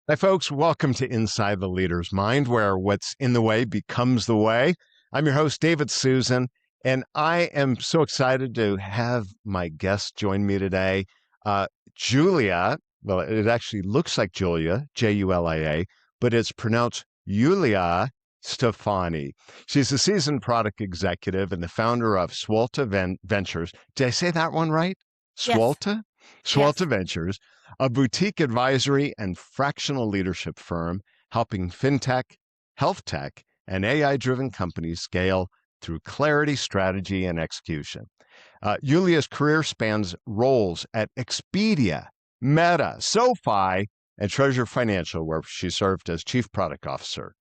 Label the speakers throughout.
Speaker 1: Hi, folks. Welcome to Inside the Leader's Mind, where what's in the way becomes the way. I'm your host, David Suson, and I am so excited to have my guest join me today. Uh, Julia, well, it actually looks like Julia, Julia, but it's pronounced Yulia Stefani. She's a seasoned product executive and the founder of SWolta Ventures. Did I say that one right?
Speaker 2: Yes,
Speaker 1: Swalta?
Speaker 2: yes.
Speaker 1: SWolta Ventures, a boutique advisory and fractional leadership firm helping fintech, health tech, and AI driven companies scale through clarity, strategy, and execution. Yulia's career spans roles at Expedia, Meta, SoFi, and Treasure Financial, where she served as chief product officer.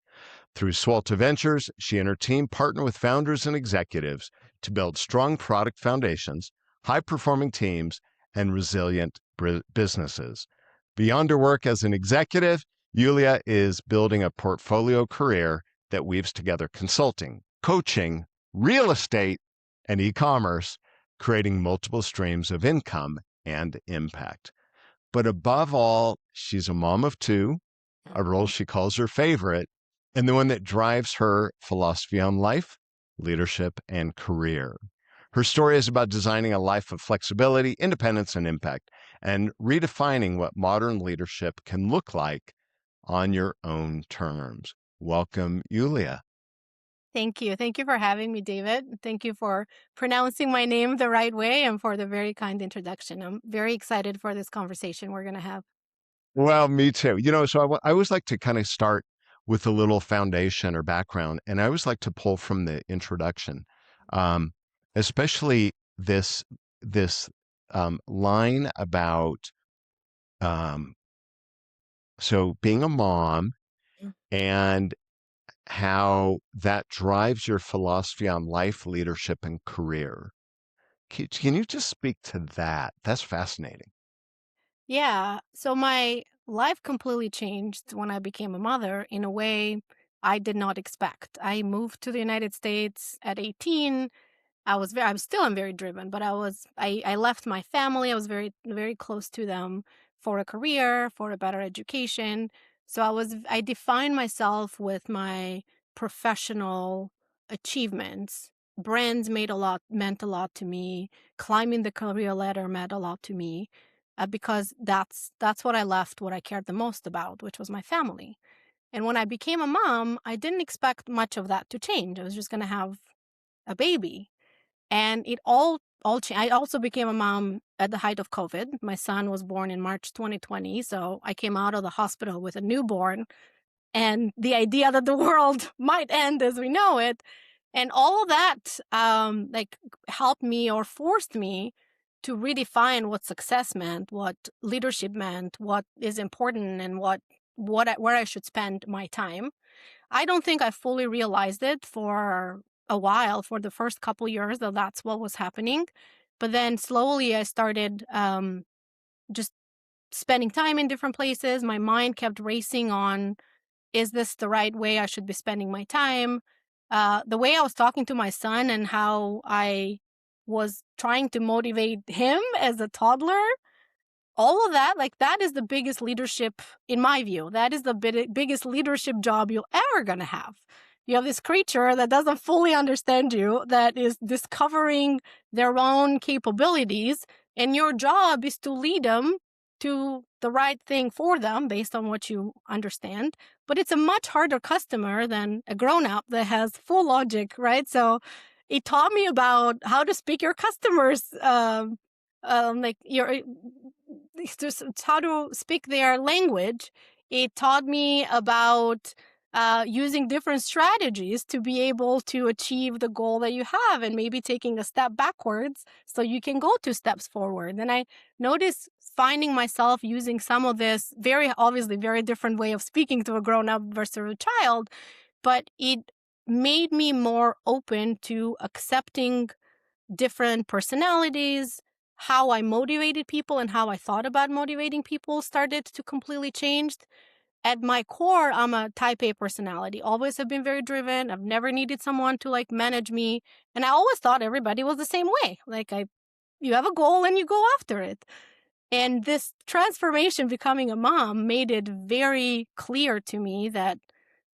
Speaker 1: Through SWolta Ventures, she and her team partner with founders and executives to build strong product foundations, high performing teams, and resilient businesses. Beyond her work as an executive, Yulia is building a portfolio career that weaves together consulting, coaching, real estate, and e commerce, creating multiple streams of income and impact. But above all, she's a mom of two, a role
Speaker 2: Mhm.
Speaker 1: she calls her favorite, and the one that drives her philosophy on life, leadership, and career. Her story is about designing a life of flexibility, independence, and impact, and redefining what modern leadership can look like on your own terms. Welcome, Yulia.
Speaker 2: Thank you. Thank you for having me, David. Thank you for pronouncing my name the right way and for the very kind introduction. I'm very excited for this conversation we're going to have.
Speaker 1: Well, me too. I always like to kind of start with a little foundation or background, and I always like to pull from the introduction, um, especially this line about um, being a mom
Speaker 2: Mm.
Speaker 1: and how that drives your philosophy on life, leadership, and career. Can you just speak to that? That's fascinating.
Speaker 2: Yeah. So my life completely changed when I became a mother in a way I did not expect. I moved to the United States at 18. I'm still am very driven, but I left my family. I was very close to them for a career, for a better education. So I defined myself with my professional achievements. Brands meant a lot to me. Climbing the career ladder meant a lot to me, because that's what I left, what I cared the most about, which was my family. And when I became a mom, I didn't expect much of that to change. I was just going to have a baby, and it all changed. I also became a mom at the height of COVID. My son was born in March 2020, so I came out of the hospital with a newborn and the idea that the world might end as we know it. And all that helped me or forced me to redefine what success meant, what leadership meant, what is important, and where I should spend my time. I don't think I fully realized it for a while, for the first couple years, that that's what was happening. But then slowly I started just spending time in different places. My mind kept racing on, is this the right way I should be spending my time? The way I was talking to my son and how I was trying to motivate him as a toddler, all of that, like, that is the biggest leadership in my view. That is the biggest leadership job you're ever going to have. You have this creature that doesn't fully understand you, that is discovering their own capabilities, and your job is to lead them to the right thing for them based on what you understand. But it's a much harder customer than a grown up that has full logic, right? So it taught me about how to speak your customers, like your just how to speak their language. It taught me about using different strategies to be able to achieve the goal that you have, and maybe taking a step backwards so you can go two steps forward. And I noticed finding myself using some of this very obviously very different way of speaking to a grown up versus a child, but it made me more open to accepting different personalities. How I motivated people and how I thought about motivating people started to completely change. At my core, I'm a type A personality. Always have been very driven. I've never needed someone to like manage me. And I always thought everybody was the same way. You have a goal and you go after it. And this transformation, becoming a mom, made it very clear to me that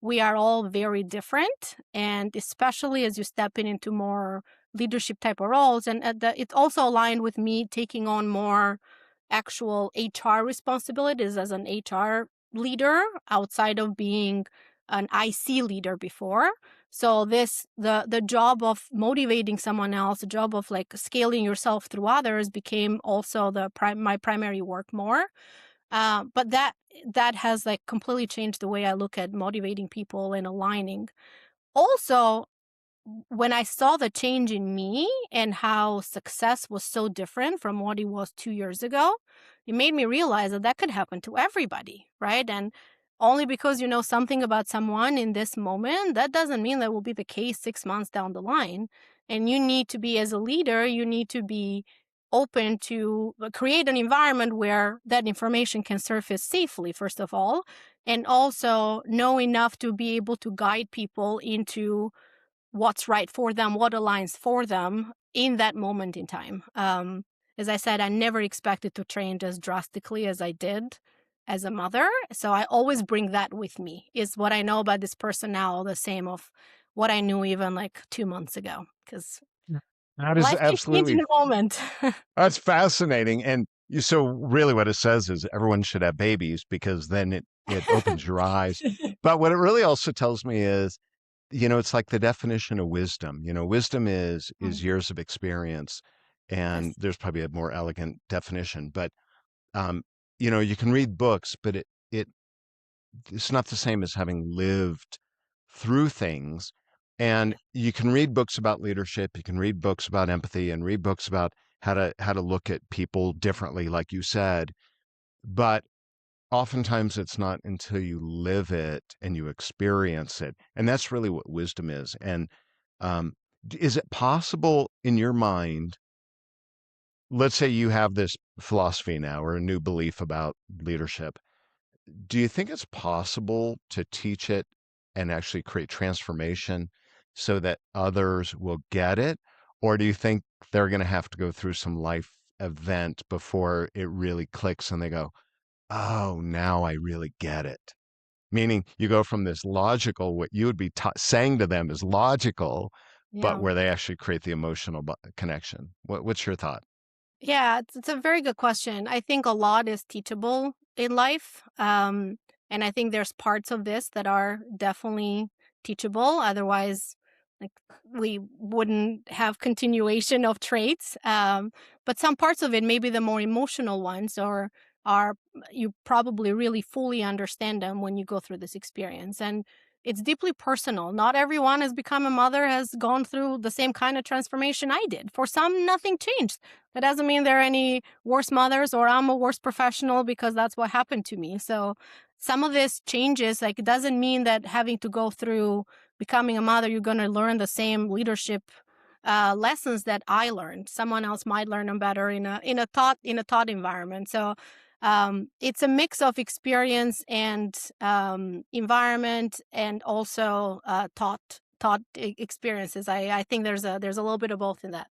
Speaker 2: we are all very different. And especially as you step into more leadership type of roles, and it also aligned with me taking on more actual HR responsibilities as an HR leader outside of being an IC leader before. So the job of motivating someone else, the job of like scaling yourself through others became also my primary work more. But that has like completely changed the way I look at motivating people and aligning. Also, when I saw the change in me and how success was so different from what it was 2 years ago, it made me realize that that could happen to everybody, right? And only because you know something about someone in this moment, that doesn't mean that will be the case 6 months down the line. And you need to be, as a leader, you need to be open to create an environment where that information can surface safely, first of all, and also know enough to be able to guide people into what's right for them, what aligns for them in that moment in time. As I said, I never expected to change as drastically as I did as a mother. So I always bring that with me. Is what I know about this person now the same of what I knew even like 2 months ago? Because
Speaker 1: Yeah. That is
Speaker 2: life can change in
Speaker 1: absolutely
Speaker 2: a moment.
Speaker 1: that's fascinating. And so really what it says is everyone should have babies because then it opens your eyes. But what it really also tells me is, it's like the definition of wisdom. Wisdom is
Speaker 2: Mm,
Speaker 1: years of experience, and
Speaker 2: yes.
Speaker 1: there's probably a more elegant definition. But um, you can read books, but it's not the same as having lived through things. And
Speaker 2: Yeah.
Speaker 1: you can read books about leadership, you can read books about empathy, and read books about how to look at people differently, like you said. But oftentimes it's not until you live it and you experience it, and that's really what wisdom is. And um, is it possible in your mind? Let's say you have this philosophy now or a new belief about leadership. Do you think it's possible to teach it and actually create transformation so that others will get it? Or do you think they're going to have to go through some life event before it really clicks and they go, oh, now I really get it? Meaning you go from this logical, what you would be saying to them is logical, but
Speaker 2: Yeah.
Speaker 1: where they actually create the emotional connection. What's your thought?
Speaker 2: Yeah, it's a very good question. I think a lot is teachable in life. And I think there's parts of this that are definitely teachable. Otherwise, like we wouldn't have continuation of traits. But some parts of it, maybe the more emotional ones, or are you probably really fully understand them when you go through this experience. And it's deeply personal. Not everyone has become a mother, has gone through the same kind of transformation I did. For some, nothing changed. That doesn't mean there are any worse mothers or I'm a worse professional because that's what happened to me. So some of this changes, like it doesn't mean that having to go through becoming a mother, you're going to learn the same leadership lessons that I learned. Someone else might learn them better in a thought environment. So it's a mix of experience and environment, and also experiences. I think there's a little bit of both in that.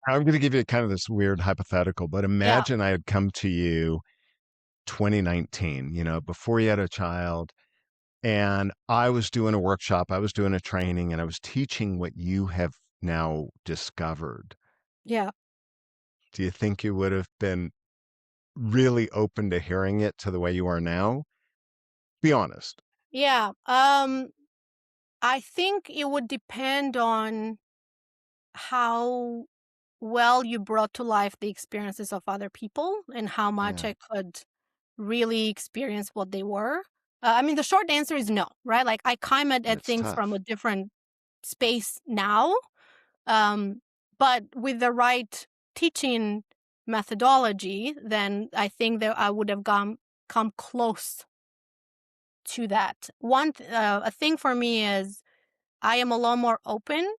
Speaker 1: I'm going to give you kind of this weird hypothetical, but
Speaker 2: Yeah.
Speaker 1: imagine I had come to you 2019, before you had a child, and I was doing a workshop, I was doing a training, and I was teaching what you have now discovered.
Speaker 2: Yeah.
Speaker 1: Do you think you would have been really open to hearing it to the way you are now? Be honest.
Speaker 2: Yeah. I think it would depend on how well you brought to life the experiences of other people and how much
Speaker 1: Yeah,
Speaker 2: I could really experience what they were. I mean, the short answer is no, right? Like I come at
Speaker 1: it's
Speaker 2: things from a
Speaker 1: tough.
Speaker 2: different space now, um, but with the right teaching methodology, then I think that I would have come close to that. A thing for me is I am a lot more open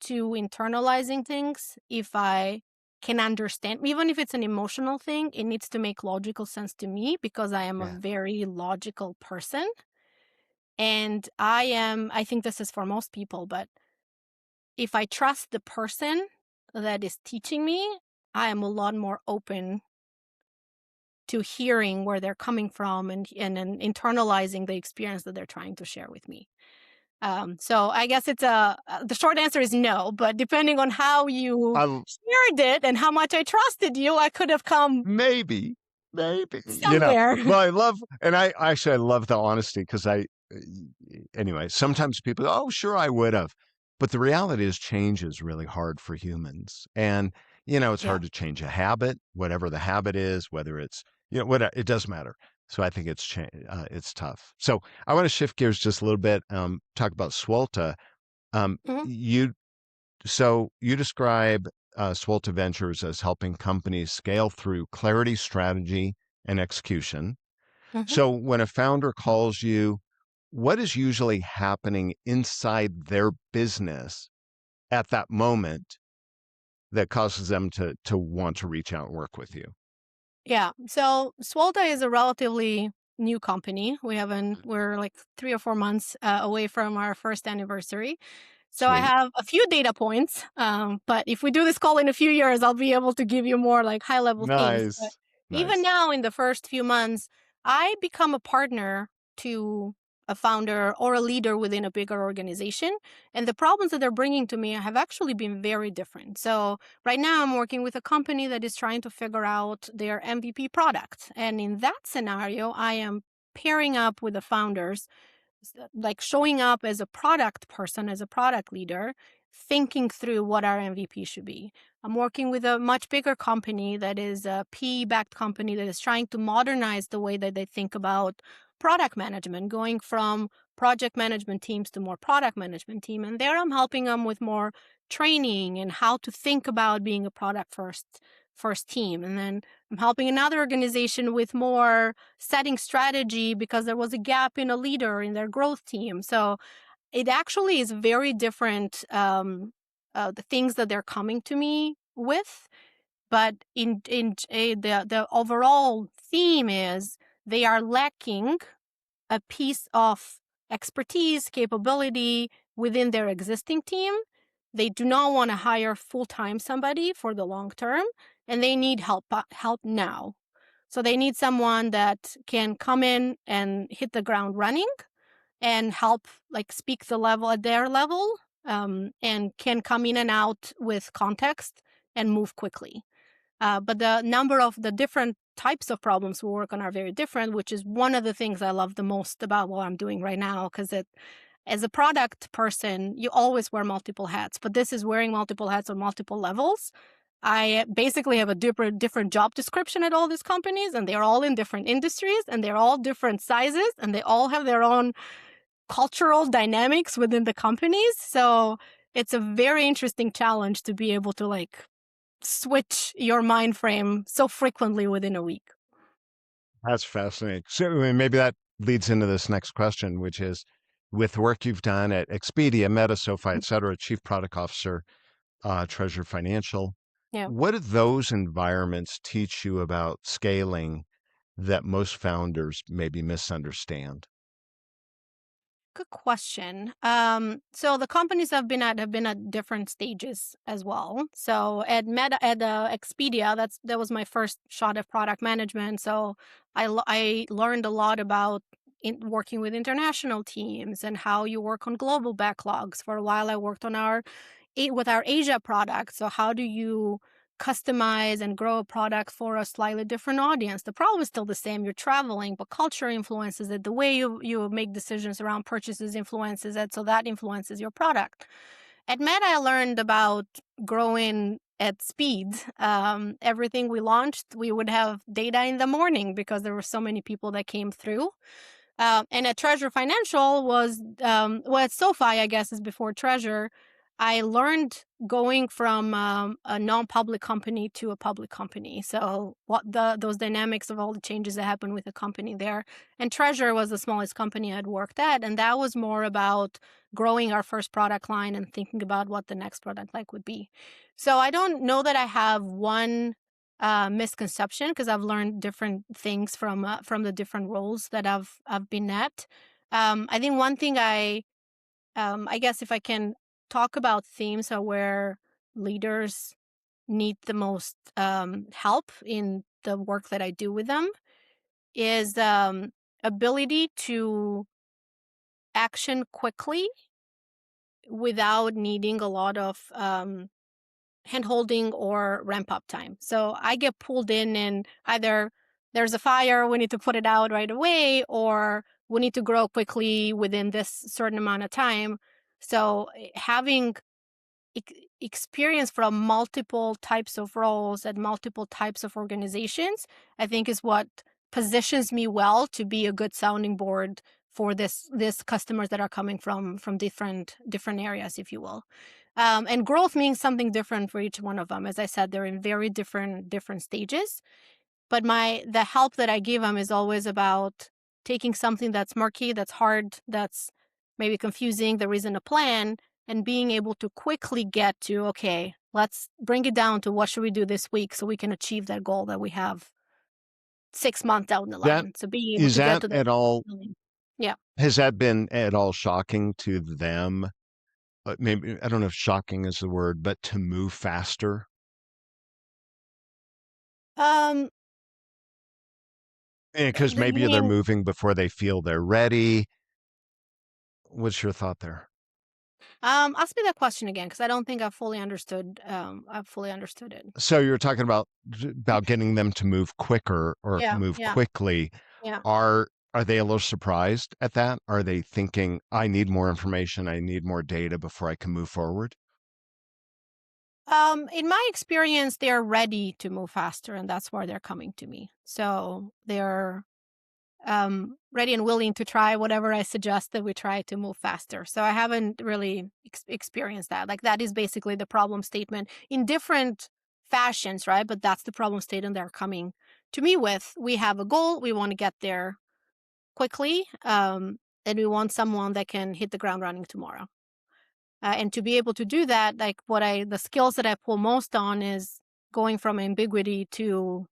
Speaker 2: to internalizing things if I can understand, even if it's an emotional thing, it needs to make logical sense to me because I am a
Speaker 1: Yeah.
Speaker 2: very logical person. And I think this is for most people, but if I trust the person that is teaching me, I am a lot more open to hearing where they're coming from and then internalizing the experience that they're trying to share with me. So I guess it's the short answer is no, but depending on how you
Speaker 1: I
Speaker 2: shared it and how much I trusted you, I could have come
Speaker 1: maybe, maybe,
Speaker 2: somewhere.
Speaker 1: well, I love the honesty because anyway, sometimes people go, oh, sure, I would have. But the reality is change is really hard for humans. And, it's
Speaker 2: Yeah.
Speaker 1: hard to change a habit, whatever the habit is, whether it's, it doesn't matter. So I think it's tough. So I want to shift gears just a little bit, talk about Swalta. Um,
Speaker 2: Hmm.
Speaker 1: you so you describe SWolta Ventures as helping companies scale through clarity, strategy, and execution.
Speaker 2: Hmm.
Speaker 1: So when a founder calls you, what is usually happening inside their business at that moment that causes them to want to reach out and work with you?
Speaker 2: Yeah. So Swolta is a relatively new company. We're like 3 or 4 months away from our first anniversary. So I
Speaker 1: Sweet.
Speaker 2: have a few data points. But if we do this call in a few years, I'll be able to give you more like high level things. But
Speaker 1: Nice.
Speaker 2: even
Speaker 1: Nice.
Speaker 2: now, in the first few months, I become a partner to a founder or a leader within a bigger organization. And the problems that they're bringing to me have actually been very different. So right now, I'm working with a company that is trying to figure out their MVP product. And in that scenario, I am pairing up with the founders, like showing up as a product person, as a product leader, thinking through what our MVP should be. I'm working with a much bigger company that is a PE-backed company that is trying to modernize the way that they think about product management, going from project management teams to more product management team. And there I'm helping them with more training and how to think about being a product first team. And then I'm helping another organization with more setting strategy because there was a gap in a leader in their growth team. So it actually is very different, the things that they're coming to me with. But the overall theme is they are lacking a piece of expertise, capability within their existing team. They do not want to hire full-time somebody for the long term, and they need help now. So they need someone that can come in and hit the ground running and help like speak the level at their level, and can come in and out with context and move quickly. But the number of the different types of problems we work on are very different, which is one of the things I love the most about what I'm doing right now. Because as a product person, you always wear multiple hats, but this is wearing multiple hats on multiple levels. I basically have a different job description at all these companies, and they're all in different industries, and they're all different sizes, and they all have their own cultural dynamics within the companies. So it's a very interesting challenge to be able to like switch your mind frame so frequently within a week.
Speaker 1: That's fascinating. So I mean, maybe that leads into this next question, which is with the work you've done at Expedia, Meta, SoFi, et cetera, Chief Product Officer, Treasure Financial,
Speaker 2: Yeah.
Speaker 1: what do those environments teach you about scaling that most founders maybe misunderstand?
Speaker 2: Good question. So the companies I've been at have been at different stages as well. So at Expedia, that was my first shot at product management. So I learned a lot about working with international teams and how you work on global backlogs. For a while, I worked on with our Asia product. So how do you customize and grow a product for a slightly different audience? The problem is still the same. You're traveling, but culture influences it. The way you make decisions around purchases influences it. So that influences your product. At Meta, I learned about growing at speed. Everything we launched, we would have data in the morning because there were so many people that came through. And at Treasure Financial at SoFi, I guess, is before Treasure. I learned going from a non-public company to a public company. So those dynamics of all the changes that happened with the company there. And Treasure was the smallest company I'd worked at, and that was more about growing our first product line and thinking about what the next product like would be. So I don't know that I have one misconception because I've learned different things from the different roles that I've been at. I think one thing I guess if I can talk about themes of where leaders need the most help in the work that I do with them is ability to action quickly without needing a lot of hand holding or ramp up time. So I get pulled in and either there's a fire, we need to put it out right away, or we need to grow quickly within this certain amount of time. So having experience from multiple types of roles and multiple types of organizations, I think is what positions me well to be a good sounding board for this customers that are coming from different areas, if you will. And growth means something different for each one of them. As I said, they're in very different stages. But the help that I give them is always about taking something that's murky, that's hard, that's maybe confusing, there isn't a plan, and being able to quickly get to, okay, let's bring it down to what should we do this week so we can achieve that goal that we have 6 months down the
Speaker 1: That
Speaker 2: line. So being able
Speaker 1: is
Speaker 2: to get
Speaker 1: that
Speaker 2: to that.
Speaker 1: at all
Speaker 2: Yeah.
Speaker 1: has that been at all shocking to them? Maybe I don't know if shocking is the word, but to move faster?
Speaker 2: Um,
Speaker 1: Because
Speaker 2: you
Speaker 1: maybe they're
Speaker 2: mean,
Speaker 1: moving before they feel they're ready. What's your thought there?
Speaker 2: ask me that question again, because I don't think I've fully understood it.
Speaker 1: So you're talking about getting them to move quicker or
Speaker 2: Yeah,
Speaker 1: move
Speaker 2: yeah,
Speaker 1: quickly.
Speaker 2: yeah.
Speaker 1: Are they a little surprised at that? Are they thinking, I need more information, I need more data before I can move forward?
Speaker 2: In my experience, they're ready to move faster, and that's why they're coming to me. So they're ready and willing to try whatever I suggest that we try to move faster. So I haven't really experienced that. Like that is basically the problem statement in different fashions, right? But that's the problem statement they're coming to me with. We have a goal, we want to get there quickly, and we want someone that can hit the ground running tomorrow. And to be able to do that, like the skills that I pull most on is going from ambiguity to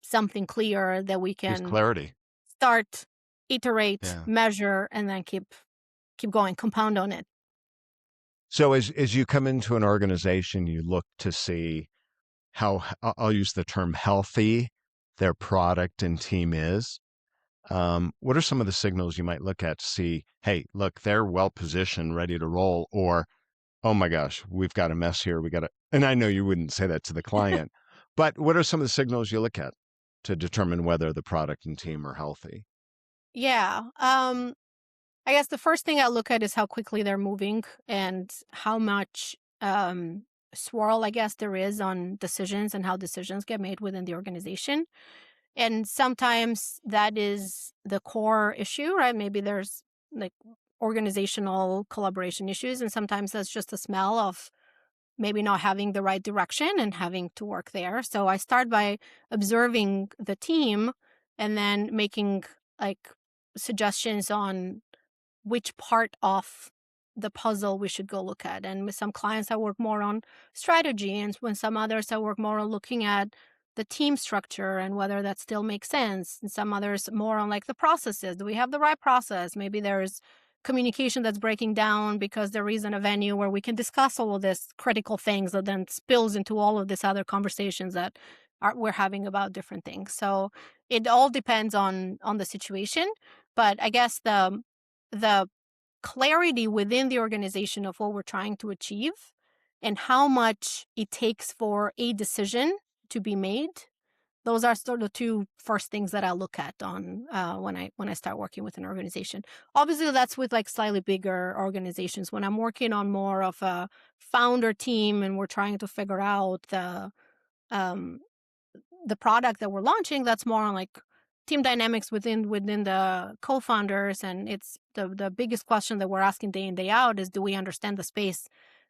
Speaker 2: something clear that we
Speaker 1: Is
Speaker 2: can
Speaker 1: clarity.
Speaker 2: start, iterate,
Speaker 1: Yeah.
Speaker 2: measure, and then keep going, compound on it.
Speaker 1: So as you come into an organization, you look to see how I'll use the term healthy their product and team is. What are some of the signals you might look at to see, hey, look, they're well positioned, ready to roll, or oh my gosh, we've got a mess here. We got to, and I know you wouldn't say that to the client, but what are some of the signals you look at to determine whether the product and team are healthy?
Speaker 2: Yeah. I guess the first thing I look at is how quickly they're moving and how much swirl, I guess, there is on decisions and how decisions get made within the organization. And sometimes that is the core issue, right? Maybe there's like organizational collaboration issues, and sometimes that's just the smell of maybe not having the right direction and having to work there. So I start by observing the team and then making like suggestions on which part of the puzzle we should go look at. And with some clients, I work more on strategy, and when some others, I work more on looking at the team structure and whether that still makes sense. And some others more on like the processes. Do we have the right process? Maybe there's communication that's breaking down because there isn't a venue where we can discuss all of this critical things that then spills into all of these other conversations that we're having about different things. So it all depends on the situation. But I guess the clarity within the organization of what we're trying to achieve and how much it takes for a decision to be made, those are sort of the two first things that I look at on when I start working with an organization. Obviously, that's with like slightly bigger organizations. When I'm working on more of a founder team and we're trying to figure out um, the product that we're launching, that's more on like team dynamics within the co-founders. And it's the biggest question that we're asking day in day out is, do we understand the space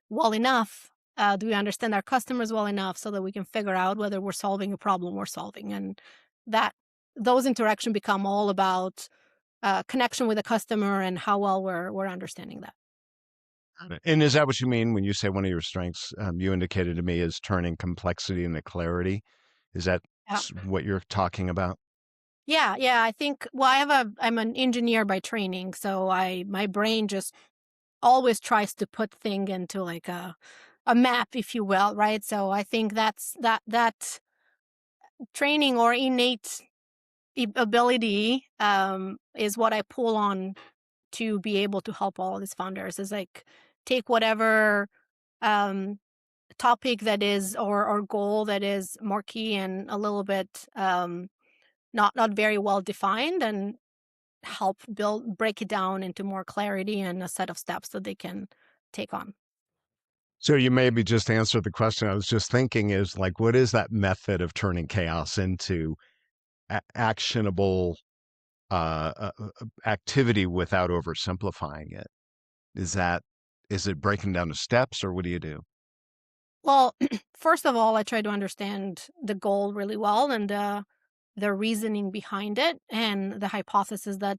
Speaker 2: well enough? Do we understand our customers well enough so that we can figure out whether we're solving a problem we're solving? And that those interactions become all about connection with the customer and how well we're understanding that.
Speaker 1: Got it. And is that what you mean when you say one of your strengths, you indicated to me, is turning complexity into clarity? Is that
Speaker 2: Yeah.
Speaker 1: what you're talking about?
Speaker 2: Yeah, yeah. I think, well, I'm an engineer by training, so my brain just always tries to put thing into like a map, if you will, right? So I think that training or innate ability is what I pull on to be able to help all these founders. Is like take whatever um, topic that is or goal that is murky and a little bit not very well defined, and help break it down into more clarity and a set of steps that they can take on.
Speaker 1: So you maybe just answered the question I was just thinking is like, what is that method of turning chaos into actionable activity without oversimplifying it? Is that, is it breaking down the steps, or what do you do?
Speaker 2: Well, first of all, I try to understand the goal really well and the reasoning behind it and the hypothesis that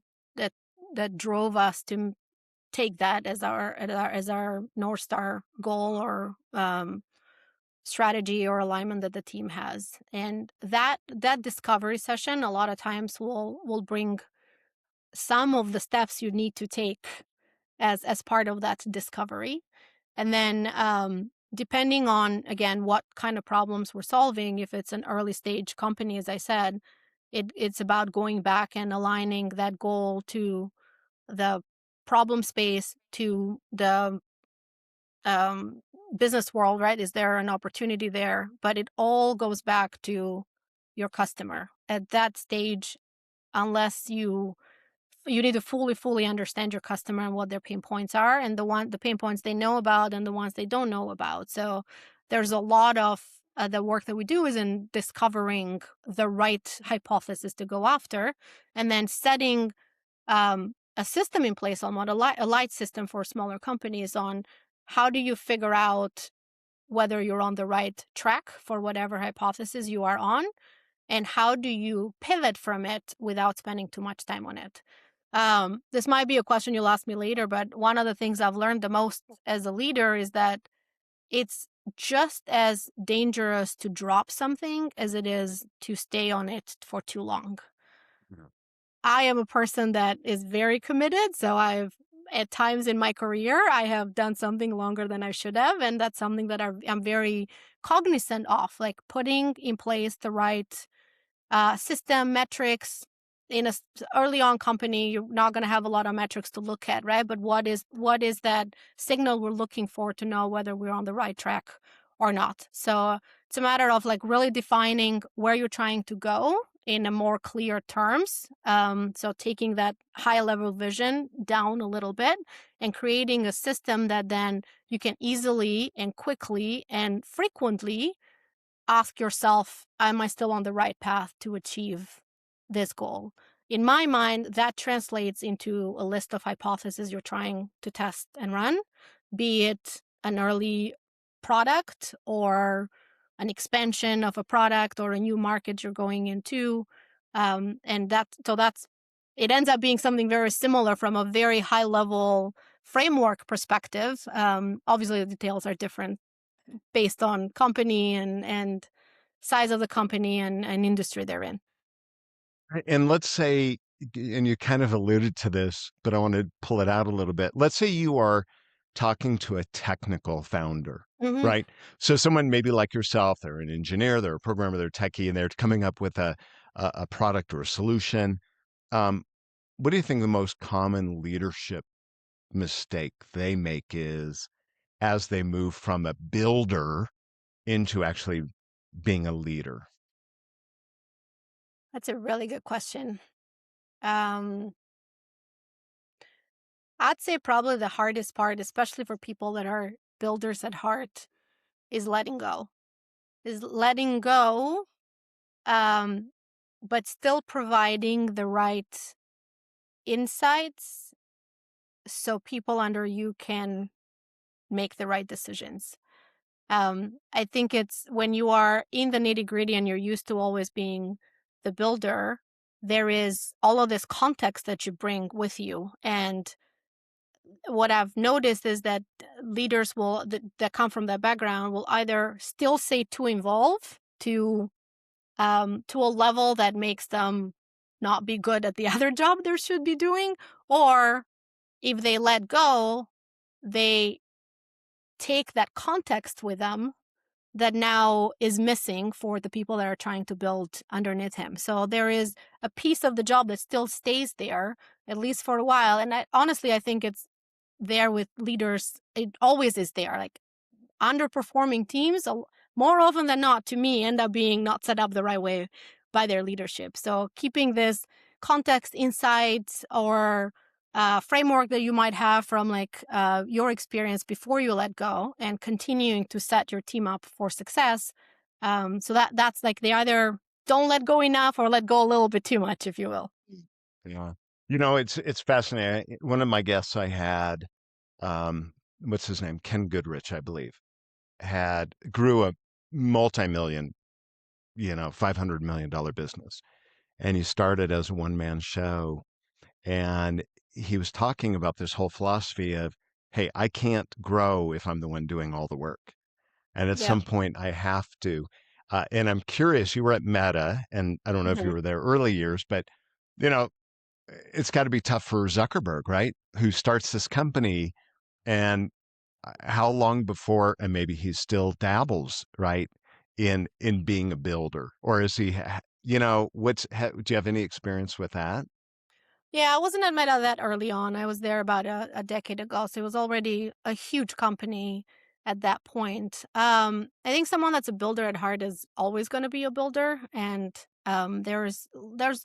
Speaker 2: that drove us to take that as our North Star goal or strategy or alignment that the team has. And that discovery session a lot of times will bring some of the steps you need to take as part of that discovery. And then depending on, again, what kind of problems we're solving, if it's an early stage company, as I said, it's about going back and aligning that goal to the problem space, to the um, business world, right? Is there an opportunity there? But it all goes back to your customer at that stage. Unless you need to fully understand your customer and what their pain points are, and the pain points they know about and the ones they don't know about. So there's a lot of the work that we do is in discovering the right hypothesis to go after, and then setting a system in place on what a light system for smaller companies on how do you figure out whether you're on the right track for whatever hypothesis you are on, and how do you pivot from it without spending too much time on it. This might be a question you'll ask me later, but one of the things I've learned the most as a leader is that it's just as dangerous to drop something as it is to stay on it for too long.
Speaker 1: Yeah.
Speaker 2: I am a person that is very committed. So at times in my career, I have done something longer than I should have. And that's something that I'm very cognizant of, like putting in place the right system metrics. In early on company, you're not going to have a lot of metrics to look at, right? But what is that signal we're looking for to know whether we're on the right track or not? So it's a matter of like really defining where you're trying to go in a more clear terms. So taking that high level vision down a little bit and creating a system that then you can easily and quickly and frequently ask yourself, am I still on the right path to achieve this goal? In my mind, that translates into a list of hypotheses you're trying to test and run, be it an early product or an expansion of a product or a new market you're going into. And that's it ends up being something very similar from a very high level framework perspective. Obviously, the details are different based on company and size of the company and industry they're in.
Speaker 1: And let's say, and you kind of alluded to this, but I want to pull it out a little bit. Let's say you are talking to a technical founder,
Speaker 2: Hmm.
Speaker 1: right? So someone maybe like yourself, they're an engineer, they're a programmer, they're techie, and they're coming up with a product or a solution. Um, what do you think the most common leadership mistake they make is as they move from a builder into actually being a leader?
Speaker 2: That's a really good question. Um, I'd say probably the hardest part, especially for people that are builders at heart, is letting go. Is letting go, um, but still providing the right insights so people under you can make the right decisions. I think it's when you are in the nitty gritty and you're used to always being the builder, there is all of this context that you bring with you. And what I've noticed is that leaders that come from that background will either still say to involve to a level that makes them not be good at the other job they should be doing, or if they let go, they take that context with them that now is missing for the people that are trying to build underneath him. So there is a piece of the job that still stays there, at least for a while. And honestly, I think it's there with leaders. It always is there. Like underperforming teams, more often than not, to me, end up being not set up the right way by their leadership. So keeping this context, insights, or framework that you might have from like your experience before you let go, and continuing to set your team up for success. So that's like they either don't let go enough or let go a little bit too much, if you will.
Speaker 1: Yeah. It's fascinating. One of my guests I had, what's his name? Ken Goodrich, I believe, grew a multi-million, $500 million business. And he started as a one-man show. And he was talking about this whole philosophy of, hey, I can't grow if I'm the one doing all the work. And at
Speaker 2: Yeah.
Speaker 1: some point I have to. And I'm curious, you were at Meta, and I don't know if you
Speaker 2: Mhm.
Speaker 1: were there early years, but you know, it's got to be tough for Zuckerberg, right? Who starts this company, and how long before, and maybe he still dabbles, right, in being a builder, or is he, do you have any experience with that?
Speaker 2: Yeah, I wasn't at Meta that early on. I was there about a decade ago, so it was already a huge company at that point. I think someone that's a builder at heart is always going to be a builder, and there's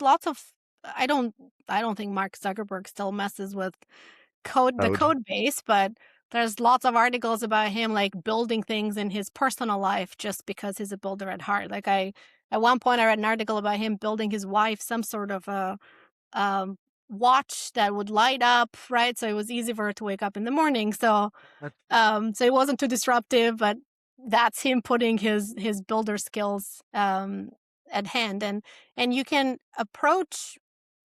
Speaker 2: lots of I don't I don't think Mark Zuckerberg still messes with the
Speaker 1: Code.
Speaker 2: code base, but there's lots of articles about him like building things in his personal life just because he's a builder at heart. Like I at one point I read an article about him building his wife some sort of a um, watch that would light up, right? So it was easy for her to wake up in the morning. So it wasn't too disruptive, but that's him putting his builder skills at hand, and you can approach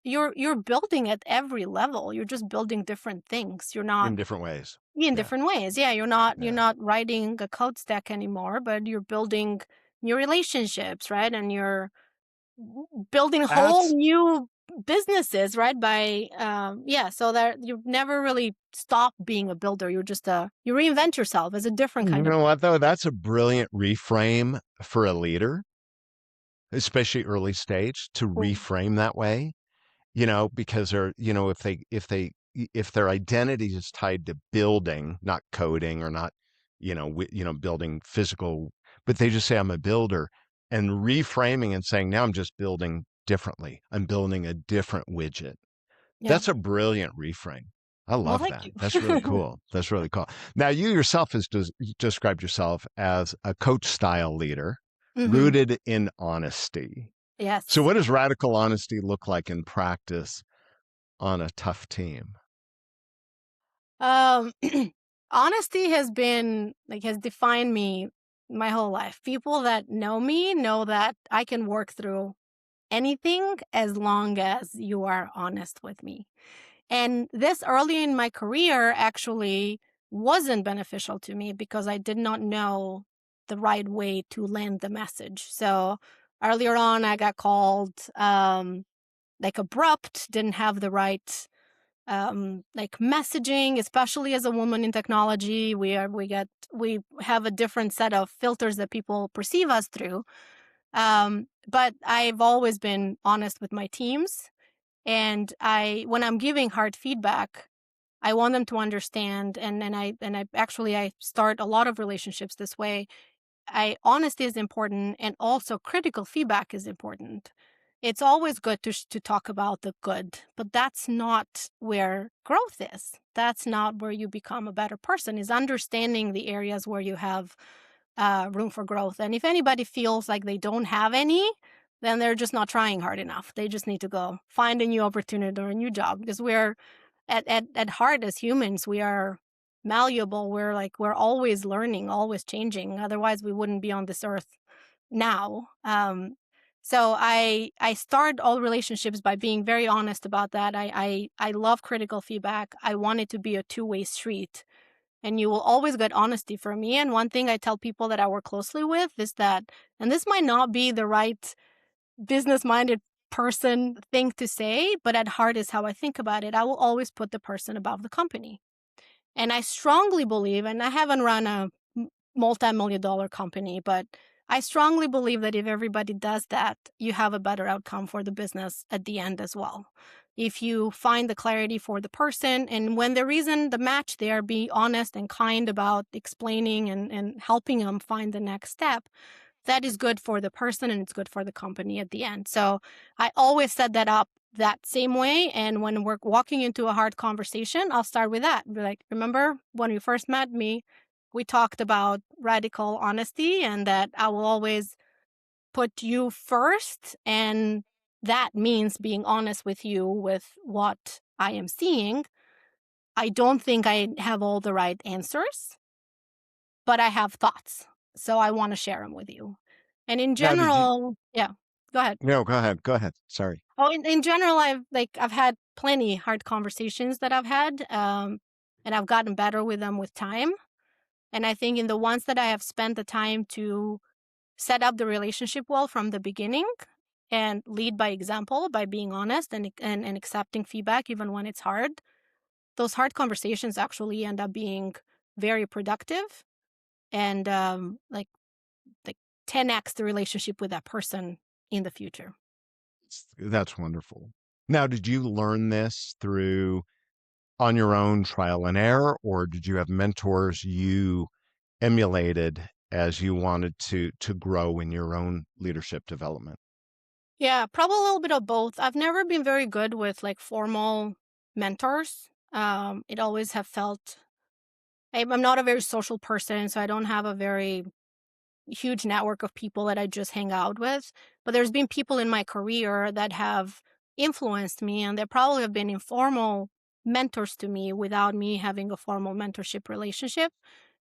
Speaker 2: you're building at every level. You're just building different things. You're not
Speaker 1: In different ways.
Speaker 2: in
Speaker 1: Yeah.
Speaker 2: different ways. Yeah, you're
Speaker 1: Yeah.
Speaker 2: not writing a code stack anymore, but you're building new relationships, right? And you're building whole
Speaker 1: That's,
Speaker 2: new businesses, right? By yeah, so that you never really stop being a builder. You're just you reinvent yourself as a different
Speaker 1: you
Speaker 2: kind of
Speaker 1: know
Speaker 2: builder.
Speaker 1: what, though? That's a brilliant reframe for a leader, especially early stage, to
Speaker 2: Mm.
Speaker 1: reframe that way, because if their identity is tied to building, not coding, or not, building physical, but they just say, I'm a builder, and reframing and saying, now I'm just building differently. I'm building a different widget.
Speaker 2: Yeah.
Speaker 1: That's a brilliant reframe. I
Speaker 2: Well,
Speaker 1: love
Speaker 2: thank
Speaker 1: that.
Speaker 2: you.
Speaker 1: That's really cool. That's really cool. Now, you yourself has described yourself as a coach style leader
Speaker 2: Hmm.
Speaker 1: rooted in honesty. So,
Speaker 2: Yes.
Speaker 1: what does radical honesty look like in practice on a tough team?
Speaker 2: Um, honesty has defined me my whole life. People that know me know that I can work through anything as long as you are honest with me. And this early in my career actually wasn't beneficial to me because I did not know the right way to land the message. So earlier on, I got called like abrupt, didn't have the right like messaging, especially as a woman in technology. We have a different set of filters that people perceive us through. But I've always been honest with my teams, and when I'm giving hard feedback, I want them to understand, and I actually I start a lot of relationships this way. Honesty is important, and also critical feedback is important. It's always good to talk about the good, but that's not where growth is. That's not where you become a better person. Is understanding the areas where you have room for growth. And if anybody feels like they don't have any, then they're just not trying hard enough. They just need to go find a new opportunity or a new job, because we're at heart as humans, we are malleable. We're always learning, always changing. Otherwise, we wouldn't be on this earth now. So I start all relationships by being very honest about that. I love critical feedback. I want it to be a two-way street, and you will always get honesty from me. And one thing I tell people that I work closely with is that, and this might not be the right business-minded person thing to say, but at heart is how I think about it. I will always put the person above the company. And I strongly believe, and I haven't run a multi-million dollar company, but I strongly believe that if everybody does that, you have a better outcome for the business at the end as well. If you find the clarity for the person, and when there isn't the match there, be honest and kind about explaining and helping them find the next step. That is good for the person and it's good for the company at the end. So I always set that up that same way. And when we're walking into a hard conversation, I'll start with that. Be like, remember when you first met me, we talked about radical honesty and that I will always put you first. And that means being honest with you with what I am seeing. I don't think I have all the right answers, but I have thoughts. So I want to share them with you. And in
Speaker 1: Now, did you?
Speaker 2: general, yeah, go ahead.
Speaker 1: No, go ahead. Go ahead. Sorry.
Speaker 2: Oh, in general, I've had plenty hard conversations that I've had, and I've gotten better with them with time. And I think in the ones that I have spent the time to set up the relationship well from the beginning and lead by example by being honest and accepting feedback even when it's hard, those hard conversations actually end up being very productive and like 10x the relationship with that person in the future.
Speaker 1: That's wonderful. Now, did you learn this through on your own trial and error, or did you have mentors you emulated as you wanted to grow in your own leadership development?
Speaker 2: Yeah, probably a little bit of both. I've never been very good with like formal mentors. It always have felt I'm not a very social person, so I don't have a very huge network of people that I just hang out with. But there's been people in my career that have influenced me, and they probably have been informal mentors to me without me having a formal mentorship relationship.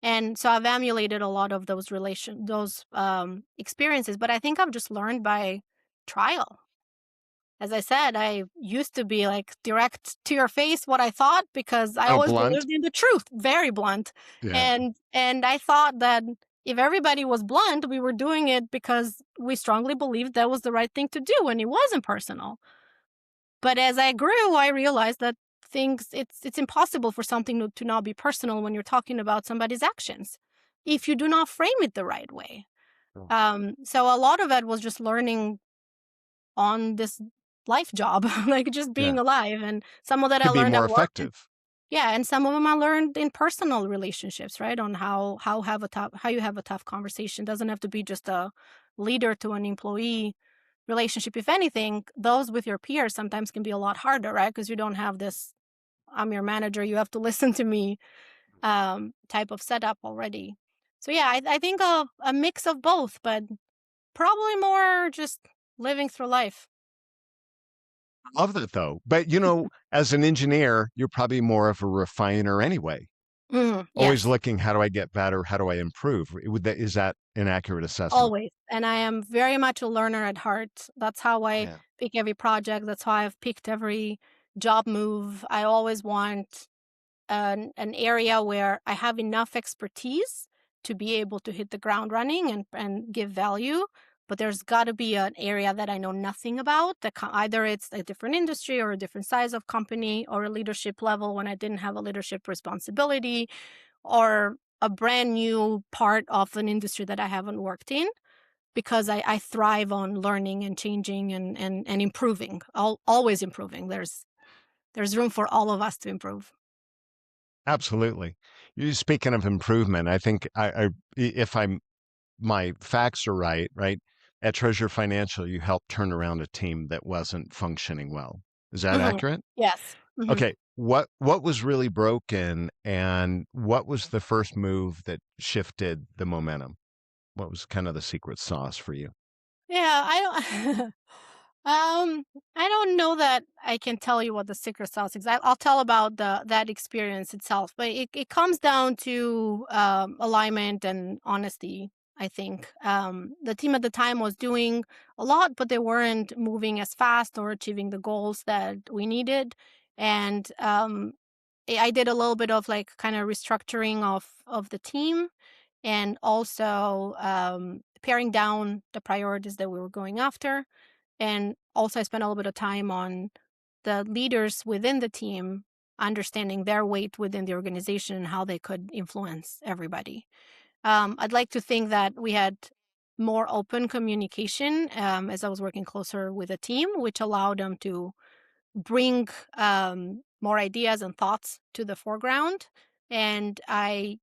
Speaker 2: And so I've emulated a lot of those experiences, but I think I've just learned by trial. As I said, I used to be like direct to your face what I thought because I
Speaker 1: Oh,
Speaker 2: always
Speaker 1: blunt?
Speaker 2: believed in the truth, very blunt.
Speaker 1: Yeah.
Speaker 2: And I thought that if everybody was blunt, we were doing it because we strongly believed that was the right thing to do and it wasn't personal. But as I grew, I realized that it's impossible for something to not be personal when you're talking about somebody's actions if you do not frame it the right way.
Speaker 1: Oh.
Speaker 2: So a lot of it was just learning on this life job, like just being
Speaker 1: Yeah.
Speaker 2: alive. And some of that I
Speaker 1: To be
Speaker 2: learned
Speaker 1: more
Speaker 2: at work.
Speaker 1: effective.
Speaker 2: Yeah, and some of them I learned in personal relationships, right? On how you have a tough conversation. Doesn't have to be just a leader to an employee relationship. If anything, those with your peers sometimes can be a lot harder, right? Because you don't have this I'm your manager, you have to listen to me type of setup already. So yeah, I think a mix of both, but probably more just living through life.
Speaker 1: Love that though. But as an engineer, you're probably more of a refiner anyway. Always
Speaker 2: Yes.
Speaker 1: looking, how do I get better? How do I improve? Is that an accurate assessment?
Speaker 2: Always. And I am very much a learner at heart. That's how I
Speaker 1: Yeah.
Speaker 2: pick every project. That's how I've picked every job move. I always want an area where I have enough expertise to be able to hit the ground running and give value. But there's got to be an area that I know nothing about. Either it's a different industry or a different size of company or a leadership level when I didn't have a leadership responsibility or a brand new part of an industry that I haven't worked in because I thrive on learning and changing and improving, always improving. There's room for all of us to improve.
Speaker 1: Absolutely. You speaking of improvement, I think if my facts are right? At Treasure Financial, you helped turn around a team that wasn't functioning well. Is that
Speaker 2: Mhm.
Speaker 1: accurate?
Speaker 2: Yes. Mhm.
Speaker 1: Okay. What was really broken, and what was the first move that shifted the momentum? What was kind of the secret sauce for you?
Speaker 2: Yeah, I don't I don't know that I can tell you what the secret sauce is. I'll tell about that experience itself, but it comes down to alignment and honesty, I think. The team at the time was doing a lot, but they weren't moving as fast or achieving the goals that we needed. And I did a little bit of like kind of restructuring of the team and also paring down the priorities that we were going after. And also, I spent a little bit of time on the leaders within the team, understanding their weight within the organization and how they could influence everybody. I'd like to think that we had more open communication as I was working closer with a team, which allowed them to bring more ideas and thoughts to the foreground. And I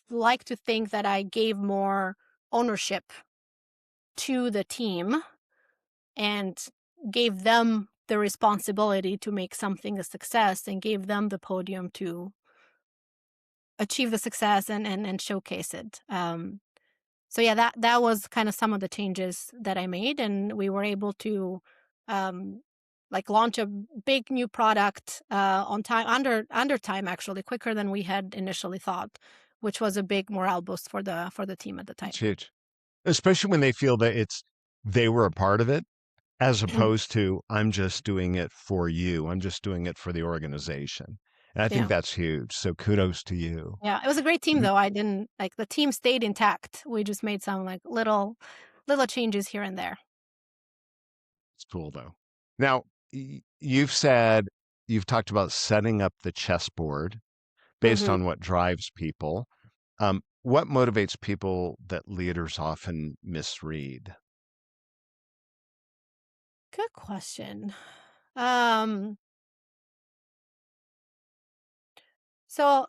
Speaker 2: like to think that I gave more ownership to the team and gave them the responsibility to make something a success and gave them the podium to achieve the success and showcase it. So yeah, that was kind of some of the changes that I made, and we were able to um, like launch a big new product on time, under time actually, quicker than we had initially thought, which was a big morale boost for the team at the time.
Speaker 1: It's huge, especially when they feel that they were a part of it, as opposed to I'm just doing it for you. I'm just doing it for the organization. And I think
Speaker 2: Yeah.
Speaker 1: that's huge. So kudos to you.
Speaker 2: Yeah, it was a great team
Speaker 1: Mm,
Speaker 2: though. I didn't like the team stayed intact. We just made some like little changes here and there.
Speaker 1: It's cool though. Now, you've talked about setting up the chessboard based
Speaker 2: Hmm.
Speaker 1: on what drives people. What motivates people that leaders often misread?
Speaker 2: Good question. Um, so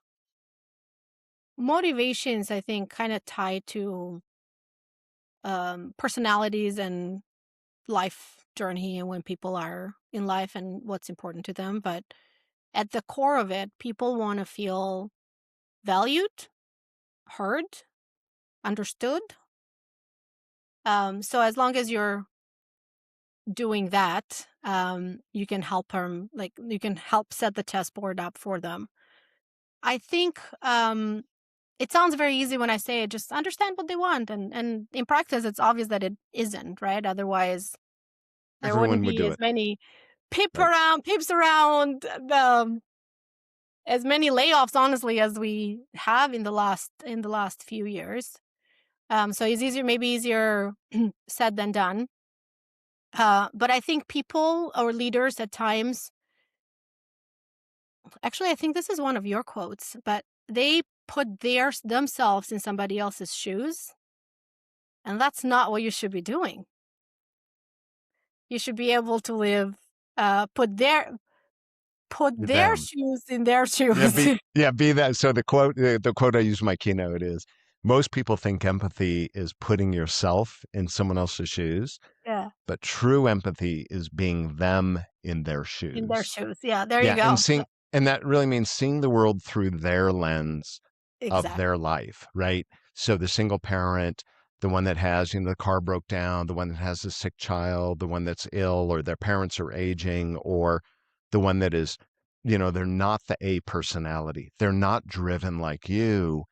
Speaker 2: motivations, I think, kind of tied to personalities and life journey and when people are in life and what's important to them. But at the core of it, people want to feel valued, heard, understood. So as long as you're doing that, you can help them, like you can help set the chessboard up for them. I think it sounds very easy when I say it, just understand what they want. And in practice, it's obvious that it isn't, right? Otherwise, there wouldn't
Speaker 1: Everyone would
Speaker 2: be
Speaker 1: do
Speaker 2: as
Speaker 1: it,
Speaker 2: many
Speaker 1: right?
Speaker 2: peeps around, as many layoffs, honestly, as we have in the last few years. So it's easier, maybe easier said than done. But I think people or leaders at times, actually, I think this is one of your quotes, but they put themselves in somebody else's shoes, and that's not what you should be doing. You should be able to live, put their
Speaker 1: Them.
Speaker 2: shoes in their
Speaker 1: Yeah,
Speaker 2: shoes.
Speaker 1: be that. So the quote I use in my keynote is most people think empathy is putting yourself in someone else's shoes,
Speaker 2: Yeah,
Speaker 1: but true empathy is being them in their
Speaker 2: in their
Speaker 1: shoes.
Speaker 2: shoes. Yeah, there you
Speaker 1: Yeah,
Speaker 2: go.
Speaker 1: and that really means seeing the world through their lens of their
Speaker 2: Exactly.
Speaker 1: life, right? So the single parent, the one that has, the car broke down, the one that has a sick child, the one that's ill, or their parents are aging, or the one that is, they're not the A personality. They're not driven like you.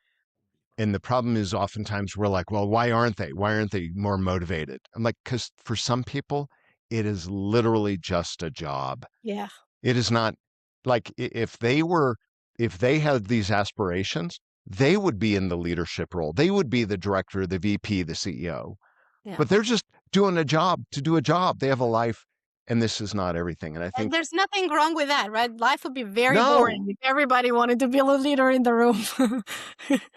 Speaker 1: And the problem is oftentimes we're like, well, why aren't they? Why aren't they more motivated? I'm like, because for some people, it is literally just a job.
Speaker 2: Yeah,
Speaker 1: It is not like if they had these aspirations, they would be in the leadership role. They would be the director, the VP, the CEO.
Speaker 2: yeah.
Speaker 1: But they're just doing a job to do a job. They have a life, and this is not everything. And I
Speaker 2: And
Speaker 1: think
Speaker 2: there's nothing wrong with that, right? Life would be very boring
Speaker 1: no,
Speaker 2: if everybody wanted to be a leader in the room.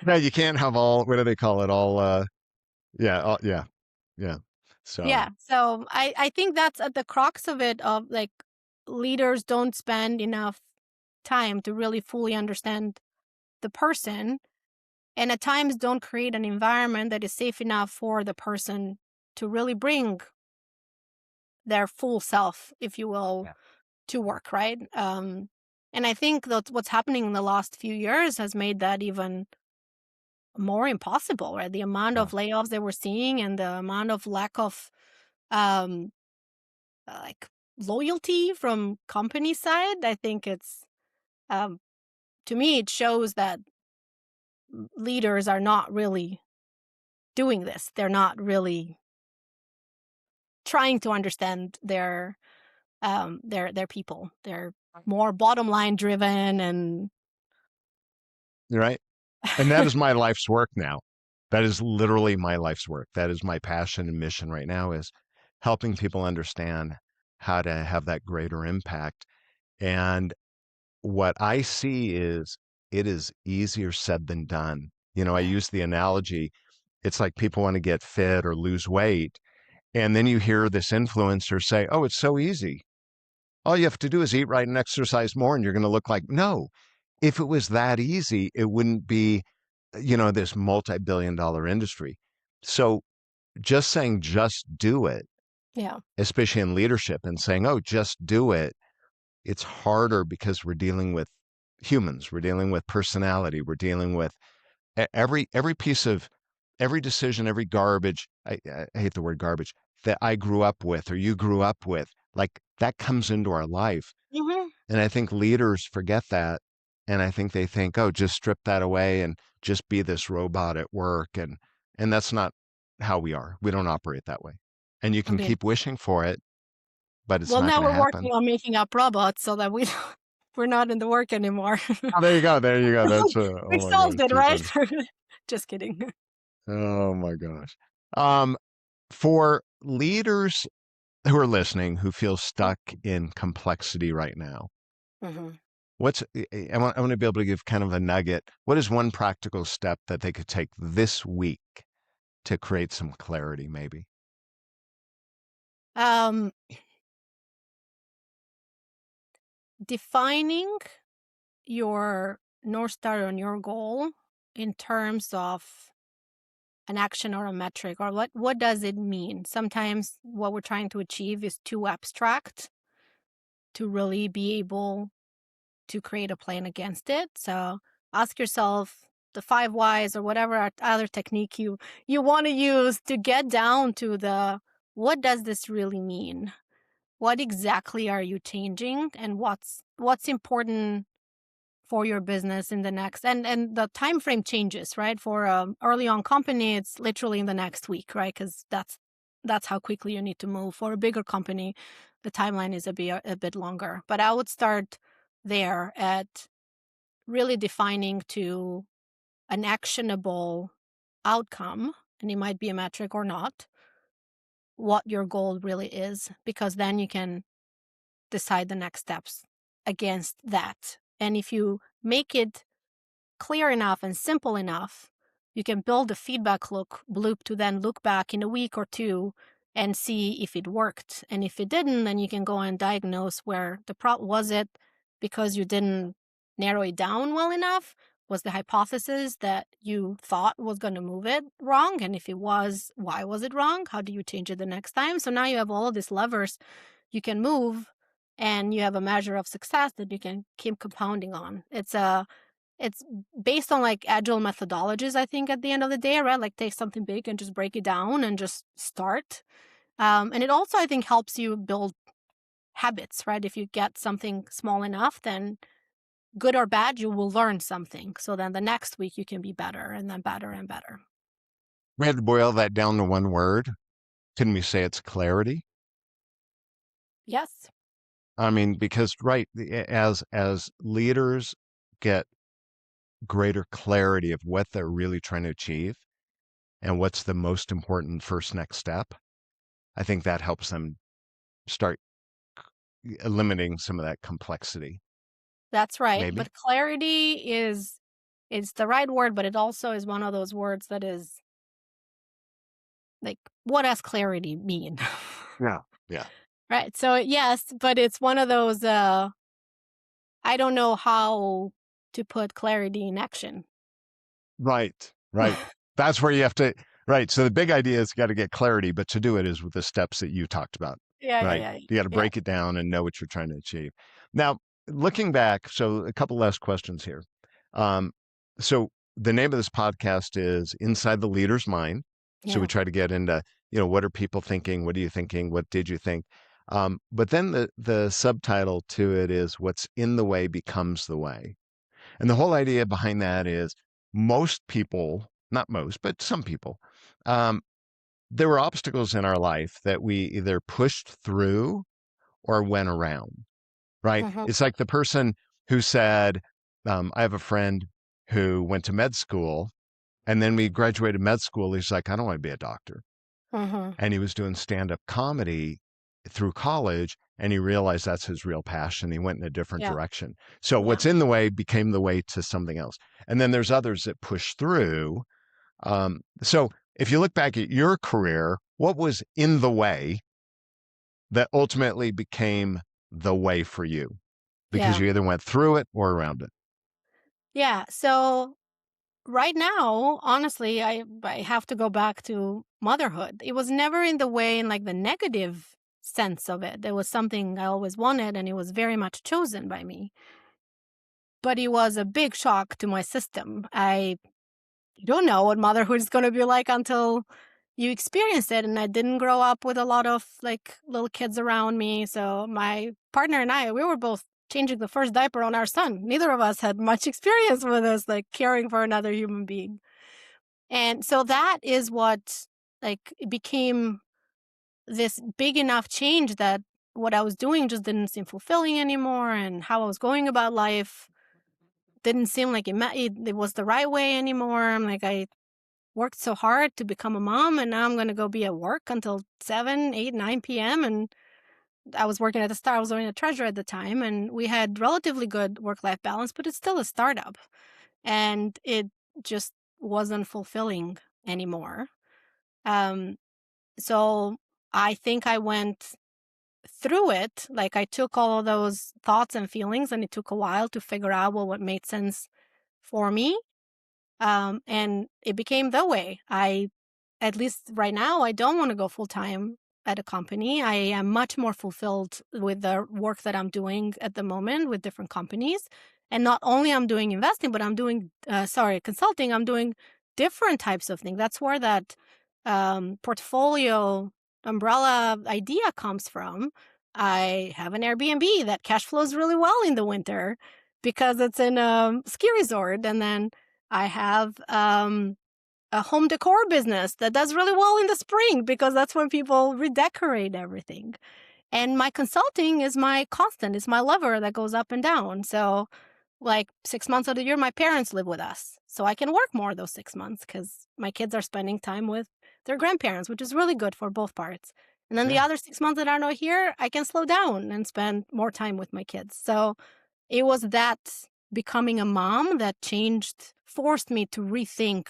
Speaker 1: no, you can't have all. What do they call it? All. Yeah, yeah, yeah. So
Speaker 2: Yeah, so I think that's at the crux of it, of like leaders don't spend enough time to really fully understand the person, and at times don't create an environment that is safe enough for the person to really bring their full self, if you will,
Speaker 1: yeah,
Speaker 2: to work, right? And I think that what's happening in the last few years has made that even more impossible, right? The amount
Speaker 1: yeah.
Speaker 2: of layoffs that we're seeing and the amount of lack of um like loyalty from company side, I think it's um to me it shows that leaders are not really doing this. They're not really trying to understand their people. They're more bottom line driven and
Speaker 1: You're right. And that is my life's work now. That is literally my life's work. That is my passion and mission right now is helping people understand how to have that greater impact. And what I see is it is easier said than done. I
Speaker 2: Yeah.
Speaker 1: use the analogy, it's like people want to get fit or lose weight. And then you hear this influencer say, oh, it's so easy. All you have to do is eat right and exercise more, and you're going to look like, no. If it was that easy, it wouldn't be, this multi-billion-dollar industry. So just saying, just do it,
Speaker 2: Yeah.
Speaker 1: especially in leadership, and saying, oh, just do it, it's harder because we're dealing with humans, we're dealing with personality, we're dealing with every piece of every decision, every garbage. I hate the word garbage that I grew up with or you grew up with. Like that comes into our life,
Speaker 2: Hmm.
Speaker 1: and I think leaders forget that, and I think they think, oh, just strip that away and just be this robot at work, and that's not how we are. We don't operate that way, and you can
Speaker 2: Okay.
Speaker 1: keep wishing for it, but it's
Speaker 2: Well,
Speaker 1: not
Speaker 2: now
Speaker 1: going to
Speaker 2: we're
Speaker 1: happen.
Speaker 2: working on making up robots so that we're not in the work anymore.
Speaker 1: Oh, there you go. There you go. That's
Speaker 2: We
Speaker 1: oh my
Speaker 2: solved
Speaker 1: gosh,
Speaker 2: it,
Speaker 1: too
Speaker 2: right?
Speaker 1: funny.
Speaker 2: Just kidding.
Speaker 1: Oh my gosh. Um, for leaders who are listening who feel stuck in complexity right now,
Speaker 2: Hmm.
Speaker 1: what's I want to be able to give kind of a nugget. What is one practical step that they could take this week to create some clarity, maybe?
Speaker 2: Um, Defining your North Star and your goal in terms of an action or a metric, or what does it mean? Sometimes what we're trying to achieve is too abstract to really be able to create a plan against it. So ask yourself the 5 whys or whatever other technique you want to use to get down to the what does this really mean? What exactly are you changing, and what's important for your business in the next, and the time frame changes, right? For early on company, it's literally in the next week, right? Because that's how quickly you need to move. For a bigger company, the timeline is a bit longer. But I would start there at really defining to an actionable outcome, and it might be a metric or not, what your goal really is, because then you can decide the next steps against that. And if you make it clear enough and simple enough, you can build a feedback loop to then look back in a week or two and see if it worked. And if it didn't, then you can go and diagnose where the problem was. It because you didn't narrow it down well enough? Was the hypothesis that you thought was going to move it wrong? And if it was, why was it wrong? How do you change it the next time? So now you have all of these levers you can move, and you have a measure of success that you can keep compounding on. It's based on like agile methodologies, I think, at the end of the day, right? Like take something big and just break it down and just start. And it also, I think, helps you build habits, right? If you get something small enough, then good or bad, you will learn something. So then the next week you can be better and then better and better.
Speaker 1: We had to boil that down to one word. Can we say it's clarity?
Speaker 2: Yes,
Speaker 1: I mean, because right, as leaders get greater clarity of what they're really trying to achieve and what's the most important first next step, I think that helps them start eliminating some of that complexity.
Speaker 2: that's right.
Speaker 1: Maybe.
Speaker 2: But clarity is the right word, but it also is one of those words that is like, what does clarity mean?
Speaker 1: Yeah. Yeah.
Speaker 2: Right. So yes, but it's one of those I don't know how to put clarity in action.
Speaker 1: Right. Right. That's where you have to. Right. So the big idea is got to get clarity, but to do it is with the steps that you talked about.
Speaker 2: Yeah, yeah,
Speaker 1: Right.
Speaker 2: yeah,
Speaker 1: You got to
Speaker 2: yeah.
Speaker 1: break it down and know what you're trying to achieve. Now, looking back, so a couple last questions here. Um, so the name of this podcast is Inside the Leader's Mind. So we
Speaker 2: Yeah.
Speaker 1: try to get into, what are people thinking? What are you thinking? What did you think? But then the subtitle to it is What's in the Way Becomes the Way. And the whole idea behind that is most people, not most, but some people, um, there were obstacles in our life that we either pushed through or went around, right?
Speaker 2: Mhm,
Speaker 1: It's like the person who said, I have a friend who went to med school, and then we graduated med school. He's like, I don't want to be a doctor.
Speaker 2: mhm.
Speaker 1: And he was doing stand up comedy. through college, and he realized that's his real passion. He went in a different
Speaker 2: Yeah.
Speaker 1: direction. So
Speaker 2: Yeah.
Speaker 1: what's in the way became the way to something else. And then there's others that push through. So if you look back at your career, what was in the way that ultimately became the way for you? Because
Speaker 2: Yeah.
Speaker 1: you either went through it or around it.
Speaker 2: Yeah. So right now, honestly, I have to go back to motherhood. It was never in the way in like the negative sense of it. There was something I always wanted and it was very much chosen by me. But it was a big shock to my system. You don't know what motherhood is going to be like until you experience it. And I didn't grow up with a lot of like little kids around me. So my partner and I, we were both changing the first diaper on our son. Neither of us had much experience with this, like caring for another human being. And so that is what like it became this big enough change that what I was doing just didn't seem fulfilling anymore. And how I was going about life didn't seem like it was the right way anymore. I'm like, I worked so hard to become a mom and now I'm going to go be at work until 7, 8, 9 p.m. And I was working at the Star. I was working at Treasure at the time and we had relatively good work-life balance, but it's still a startup. And it just wasn't fulfilling anymore. Um, so I think I went through it. Like I took all of those thoughts and feelings and it took a while to figure out what made sense for me. And it became the way. At least right now, I don't want to go full time at a company. I am much more fulfilled with the work that I'm doing at the moment with different companies. And not only I'm doing investing, but I'm doing, consulting. I'm doing different types of things. That's where that portfolio umbrella idea comes from. I have an Airbnb that cash flows really well in the winter because it's in a ski resort. And then I have a home decor business that does really well in the spring because that's when people redecorate everything. And my consulting is my constant, it's my lever that goes up and down. So, like 6 months of the year, my parents live with us. So I can work more those 6 months because my kids are spending time with their grandparents, which is really good for both parts. And then the
Speaker 1: Yeah.
Speaker 2: other 6 months that are not here, I can slow down and spend more time with my kids. So it was that becoming a mom that forced me to rethink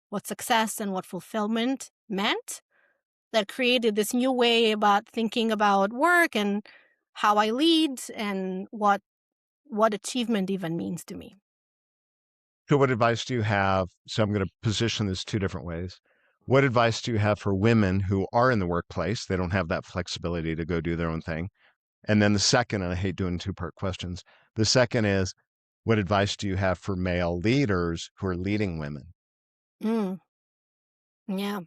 Speaker 2: what success and what fulfillment meant, that created this new way about thinking about work and how I lead and what achievement even means to me.
Speaker 1: So what advice do you have? So I'm going to position this two different ways. What advice do you have for women who are in the workplace? They don't have that flexibility to go do their own thing. And then the second, and I hate doing two-part questions. The second is, what advice do you have for male leaders who are leading women?
Speaker 2: Mm, yeah.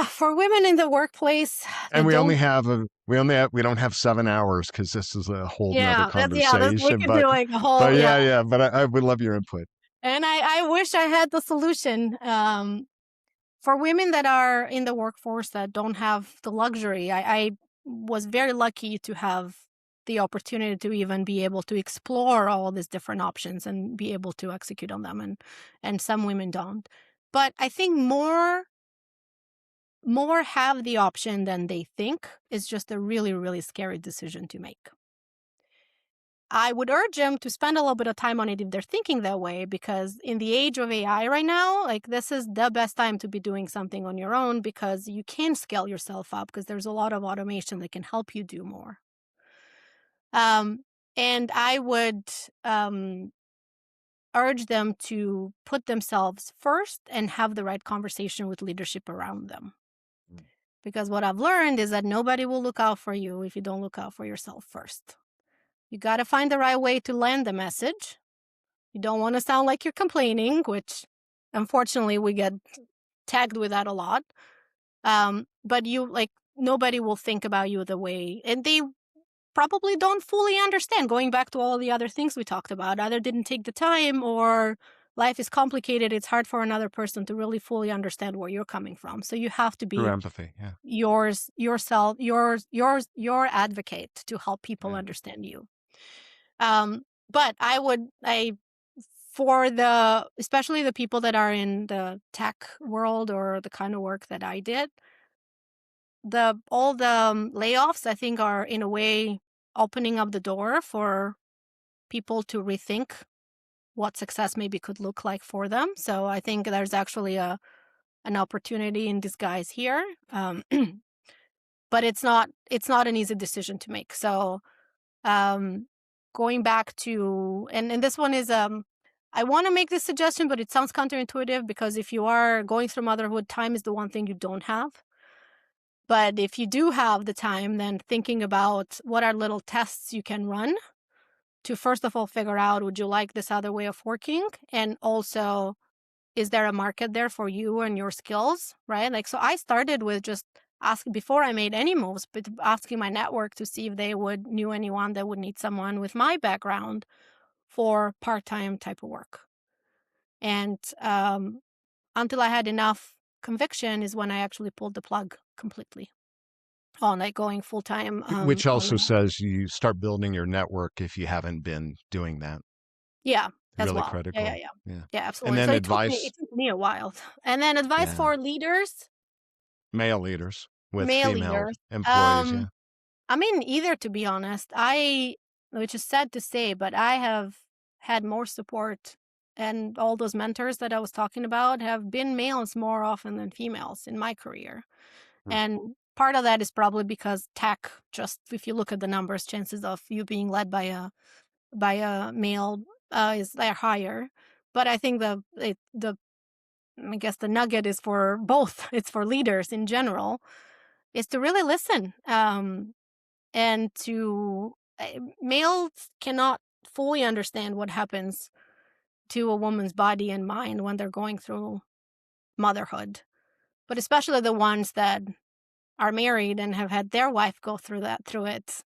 Speaker 2: For women in the workplace
Speaker 1: And
Speaker 2: that don't,
Speaker 1: we don't have 7 hours because this is a whole nother
Speaker 2: we
Speaker 1: conversation.
Speaker 2: could do like a whole,
Speaker 1: But
Speaker 2: yeah.
Speaker 1: yeah, but I would love your input.
Speaker 2: And I wish I had the solution. For women that are in the workforce that don't have the luxury, I was very lucky to have the opportunity to even be able to explore all these different options and be able to execute on them. And some women don't. But I think more have the option than they think. Is just a really, really scary decision to make. I would urge them to spend a little bit of time on it if they're thinking that way, because in the age of AI right now, like this is the best time to be doing something on your own because you can scale yourself up because there's a lot of automation that can help you do more. Um, and I would urge them to put themselves first and have the right conversation with leadership around them. Because what I've learned is that nobody will look out for you if you don't look out for yourself first. You got to find the right way to land the message. You don't want to sound like you're complaining, which unfortunately we get tagged with that a lot. But nobody will think about you the way, and they probably don't fully understand. Going back to all the other things we talked about, either didn't take the time or life is complicated. It's hard for another person to really fully understand where you're coming from. So you have to
Speaker 1: True
Speaker 2: be
Speaker 1: empathy. Yeah.
Speaker 2: your advocate to help people
Speaker 1: Yeah.
Speaker 2: understand you. But for especially the people that are in the tech world or the kind of work that I did, all the layoffs, I think, are in a way opening up the door for people to rethink what success maybe could look like for them. So I think there's actually an opportunity in disguise here, but it's not an easy decision to make. So going back to and this one is I want to make this suggestion, but it sounds counterintuitive because if you are going through motherhood, time is the one thing you don't have. But if you do have the time, then thinking about what are little tests you can run to first of all figure out, would you like this other way of working? And also, is there a market there for you and your skills, right? Like, so I started with just asking before I made any moves, but asking my network to see if they knew anyone that would need someone with my background for part-time type of work. And until I had enough conviction is when I actually pulled the plug completely on like going full-time.
Speaker 1: Which also says you start building your network if you haven't been doing that.
Speaker 2: Yeah, as
Speaker 1: Really
Speaker 2: well.
Speaker 1: critical.
Speaker 2: Yeah,
Speaker 1: And
Speaker 2: absolutely.
Speaker 1: then
Speaker 2: So
Speaker 1: advice,
Speaker 2: it took me a while. And then advice for leaders,
Speaker 1: male leaders with
Speaker 2: male
Speaker 1: female
Speaker 2: leaders.
Speaker 1: employees. Yeah.
Speaker 2: I mean, either, to be honest. Which is sad to say, but I have had more support, and all those mentors that I was talking about have been males more often than females in my career.
Speaker 1: Hmm.
Speaker 2: And part of that is probably because tech, just if you look at the numbers, chances of you being led by a male is they're higher. But I think I guess the nugget is for both. It's for leaders in general, is to really listen, and to males cannot fully understand what happens to a woman's body and mind when they're going through motherhood, but especially the ones that are married and have had their wife go through it.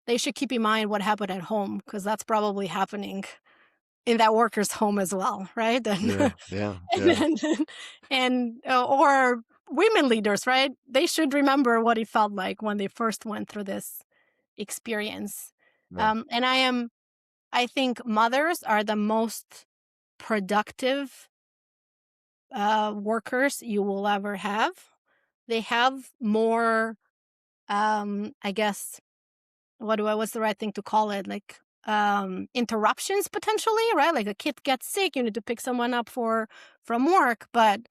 Speaker 2: They should keep in mind what happened at home, because that's probably happening in that worker's home as well, right?
Speaker 1: Yeah.
Speaker 2: Or women leaders, right? They should remember what it felt like when they first went through this experience.
Speaker 1: Yeah.
Speaker 2: I think mothers are the most productive workers you will ever have. They have more, I guess, what's the right thing to call it? Like interruptions potentially, right? Like a kid gets sick, you need to pick someone up from work. But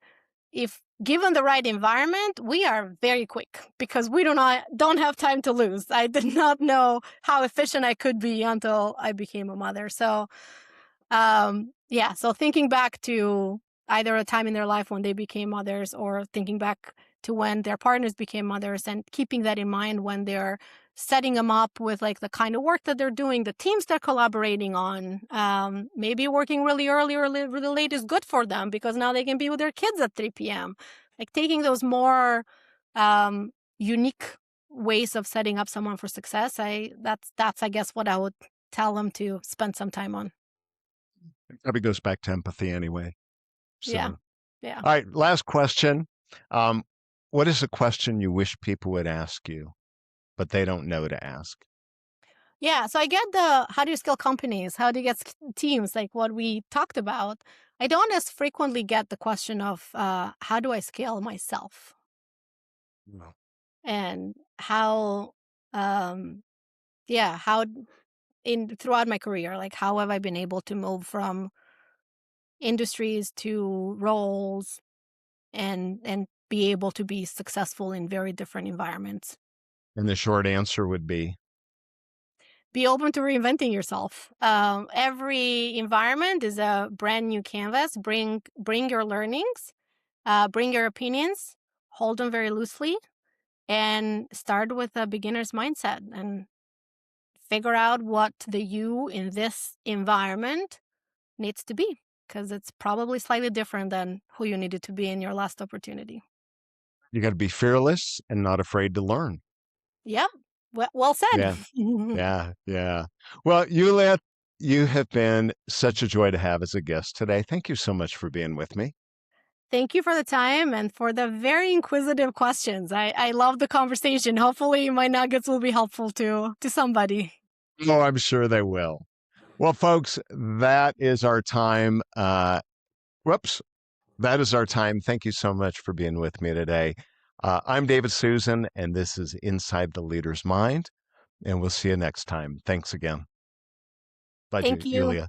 Speaker 2: if given the right environment, we are very quick because we don't have time to lose. I did not know how efficient I could be until I became a mother. So so thinking back to either a time in their life when they became mothers, or thinking back to when their partners became mothers, and keeping that in mind when they're setting them up with like the kind of work that they're doing, the teams they're collaborating on. Maybe working really early or really late is good for them because now they can be with their kids at 3 p.m. Like taking those more unique ways of setting up someone for success. That's I guess what I would tell them to spend some time on.
Speaker 1: It probably goes back to empathy anyway.
Speaker 2: Yeah.
Speaker 1: So,
Speaker 2: Yeah.
Speaker 1: all right, last question. What is a question you wish people would ask you, but they don't know to ask?
Speaker 2: Yeah. So I get how do you scale companies? How do you get teams? Like what we talked about. I don't as frequently get the question of how do I scale myself,
Speaker 1: No.
Speaker 2: and how, how throughout my career, like how have I been able to move from industries to roles and be able to be successful in very different environments.
Speaker 1: And the short answer would be,
Speaker 2: Be open to reinventing yourself. Every environment is a brand new canvas. Bring your learnings, bring your opinions, hold them very loosely, and start with a beginner's mindset and figure out what the you in this environment needs to be, because it's probably slightly different than who you needed to be in your last opportunity.
Speaker 1: you got to be fearless and not afraid to learn.
Speaker 2: Yep. Well said.
Speaker 1: Yeah. Yeah. Well, Yulia, you have been such a joy to have as a guest today. Thank you so much for being with me.
Speaker 2: Thank you for the time and for the very inquisitive questions. I love the conversation. Hopefully my nuggets will be helpful to somebody.
Speaker 1: Oh, I'm sure they will. Well, folks, that is our time. That is our time. Thank you so much for being with me today. I'm David Suson, and this is Inside the Leader's Mind, and we'll see you next time. Thanks again. Bye,
Speaker 2: Thank you.
Speaker 1: Yulia.